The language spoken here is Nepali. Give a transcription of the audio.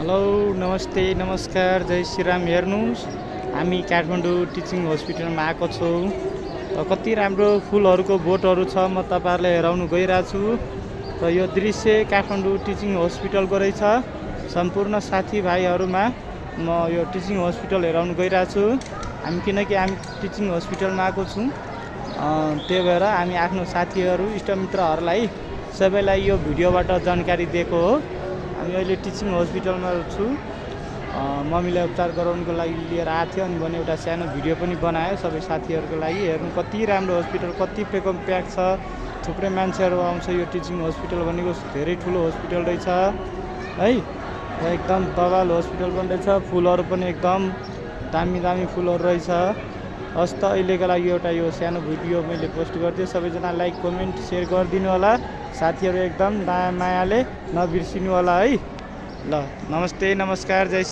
हेलो नमस्ते नमस्कार जय श्रीराम हेर्नुहोस् हामी काठमाडौँ टिचिङ हस्पिटलमा आएको छौँ। कति राम्रो फुलहरूको बोटहरू छ, म तपाईँहरूलाई हेराउनु गइरहेको छु। र यो दृश्य काठमाडौँ टिचिङ हस्पिटलको रहेछ। सम्पूर्ण साथीभाइहरूमा म यो टिचिङ हस्पिटल हेराउनु गइरहेको छु। किनकि हामी टिचिङ हस्पिटलमा आएको छौँ, त्यही भएर हामी आफ्नो साथीहरू इष्टमित्रहरूलाई सबैलाई यो भिडियोबाट जानकारी दिएको हो। हामी अहिले टिचिङ हस्पिटलमा छु। मम्मीलाई उपचार गराउनुको लागि लिएर आएको थियो, अनि भने एउटा सानो भिडियो पनि बनायो सबै साथीहरूको लागि। हेर्नु कति राम्रो हस्पिटल, कति प्याक छ, थुप्रै मान्छेहरू आउँछ। यो टिचिङ हस्पिटल भनेको धेरै ठुलो हस्पिटल रहेछ है। एकदम बवाल हस्पिटल पनि रहेछ। फुलहरू पनि एकदम दामी दामी फुलहरू रहेछ। हस् त अहिलेको लागि एउटा यो सानो भिडियो मैले पोस्ट गरिदिएँ। सबैजना लाइक कमेन्ट सेयर गरिदिनु होला। साथीहरू एकदम दया मायाले नबिर्सिनु होला है। ल नमस्ते नमस्कार जय